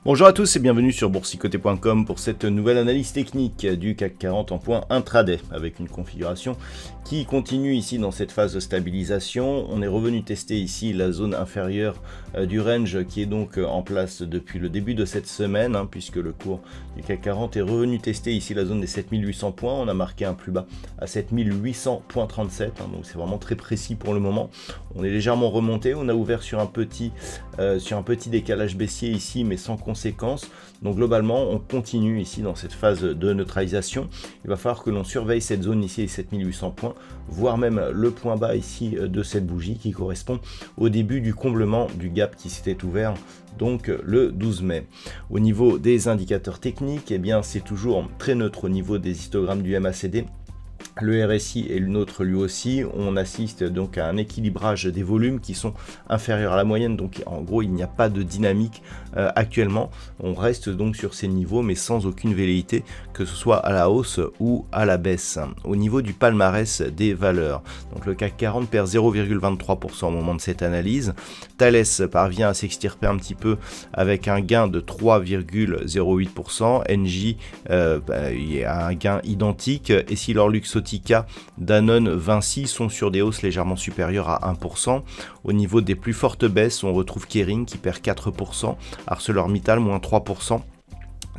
Bonjour à tous et bienvenue sur boursicoté.com pour cette nouvelle analyse technique du CAC 40 en point intraday avec une configuration qui continue ici dans cette phase de stabilisation. On est revenu tester ici la zone inférieure du range qui est donc en place depuis le début de cette semaine puisque le cours du CAC 40 est revenu tester ici la zone des 7800 points. On a marqué un plus bas à 7800.37 donc c'est vraiment très précis pour le moment. On est légèrement remonté, on a ouvert sur un petit décalage baissier ici mais sans conséquence. Donc globalement on continue ici dans cette phase de neutralisation. Il va falloir que l'on surveille cette zone ici les 7800 points, voire même le point bas ici de cette bougie qui correspond au début du comblement du gap qui s'était ouvert donc le 12 mai. Au niveau des indicateurs techniques, eh bien c'est toujours très neutre au niveau des histogrammes du MACD. Le RSI est le nôtre lui aussi. On assiste donc à un équilibrage des volumes qui sont inférieurs à la moyenne, donc en gros il n'y a pas de dynamique actuellement. On reste donc sur ces niveaux mais sans aucune velléité que ce soit à la hausse ou à la baisse. Au niveau du palmarès des valeurs, donc le CAC 40 perd 0,23% au moment de cette analyse. Thales parvient à s'extirper un petit peu avec un gain de 3,08%. Engie il a un gain identique. Et si leur Luxottica, Danone, Vinci sont sur des hausses légèrement supérieures à 1%. Au niveau des plus fortes baisses, on retrouve Kering qui perd 4%, ArcelorMittal moins 3%.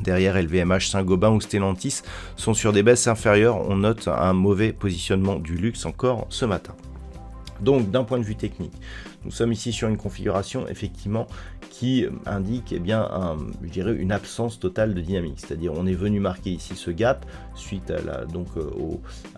Derrière, LVMH, Saint-Gobain ou Stellantis sont sur des baisses inférieures. On note un mauvais positionnement du luxe encore ce matin. Donc d'un point de vue technique, nous sommes ici sur une configuration effectivement qui indique je dirais une absence totale de dynamique. C'est-à-dire on est venu marquer ici ce gap suite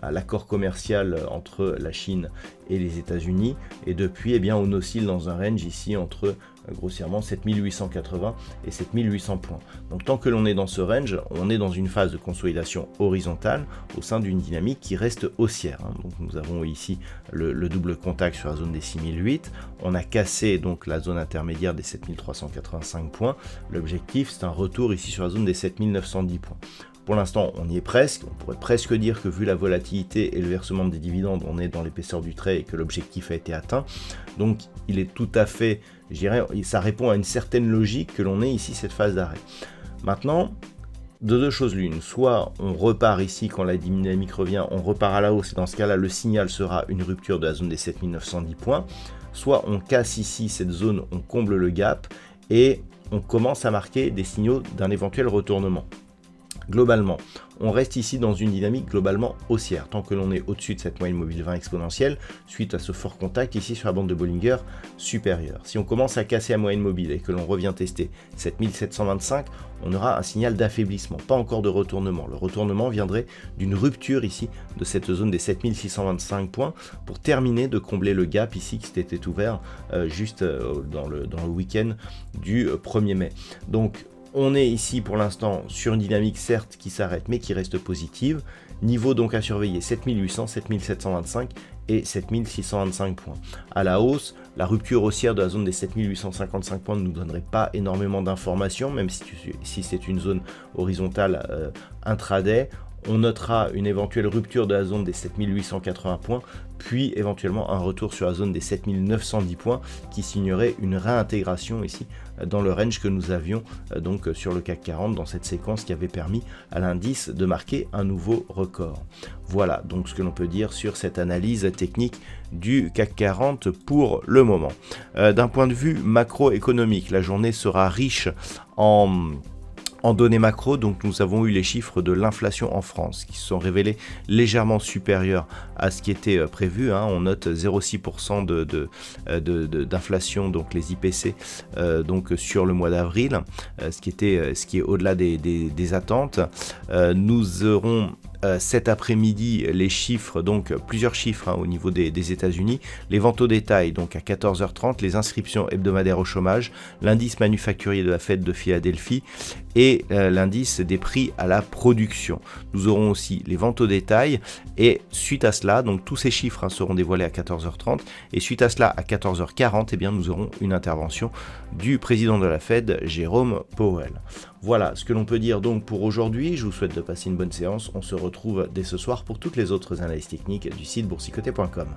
à l'accord commercial entre la Chine et les États-Unis. Et depuis, on oscille dans un range ici entre grossièrement 7880 et 7800 points. Donc tant que l'on est dans ce range, on est dans une phase de consolidation horizontale au sein d'une dynamique qui reste haussière. Donc nous avons ici le double contact sur la zone des 6008. On a cassé donc la zone intermédiaire des 7385 points. L'objectif c'est un retour ici sur la zone des 7910 points. Pour l'instant, on y est presque. On pourrait presque dire que vu la volatilité et le versement des dividendes, on est dans l'épaisseur du trait et que l'objectif a été atteint. Donc, il est tout à fait, je dirais, ça répond à une certaine logique que l'on ait ici cette phase d'arrêt. Maintenant, de deux choses l'une, soit on repart ici quand la dynamique revient, on repart à la hausse et dans ce cas-là, le signal sera une rupture de la zone des 7910 points. Soit on casse ici cette zone, on comble le gap et on commence à marquer des signaux d'un éventuel retournement. Globalement, on reste ici dans une dynamique globalement haussière, tant que l'on est au-dessus de cette moyenne mobile 20 exponentielle, suite à ce fort contact ici sur la bande de Bollinger supérieure. Si on commence à casser la moyenne mobile et que l'on revient tester 7725, on aura un signal d'affaiblissement, pas encore de retournement. Le retournement viendrait d'une rupture ici de cette zone des 7625 points pour terminer de combler le gap ici qui s'était ouvert juste dans le week-end du 1er mai. Donc, on est ici pour l'instant sur une dynamique certes qui s'arrête mais qui reste positive. Niveau donc à surveiller 7800, 7725 et 7625 points. À la hausse, la rupture haussière de la zone des 7855 points ne nous donnerait pas énormément d'informations, même si c'est une zone horizontale intraday. On notera une éventuelle rupture de la zone des 7880 points, puis éventuellement un retour sur la zone des 7910 points qui signerait une réintégration ici dans le range que nous avions donc sur le CAC 40 dans cette séquence qui avait permis à l'indice de marquer un nouveau record. Voilà donc ce que l'on peut dire sur cette analyse technique du CAC 40 pour le moment. D'un point de vue macroéconomique, la journée sera riche en données macro, donc nous avons eu les chiffres de l'inflation en France qui se sont révélés légèrement supérieurs à ce qui était prévu. On note 0,6% d'inflation, donc les IPC, donc sur le mois d'avril, ce qui est au-delà des attentes. Nous aurons cet après-midi les chiffres, donc plusieurs chiffres au niveau des États-Unis, les ventes au détail donc à 14h30, les inscriptions hebdomadaires au chômage, l'indice manufacturier de la Fed de Philadelphie et l'indice des prix à la production. Nous aurons aussi les ventes au détail et suite à cela, donc tous ces chiffres seront dévoilés à 14h30 et suite à cela à 14h40, eh bien, nous aurons une intervention du président de la Fed, Jérôme Powell. Voilà ce que l'on peut dire donc pour aujourd'hui. Je vous souhaite de passer une bonne séance. On se retrouve dès ce soir pour toutes les autres analyses techniques du site boursicoté.com.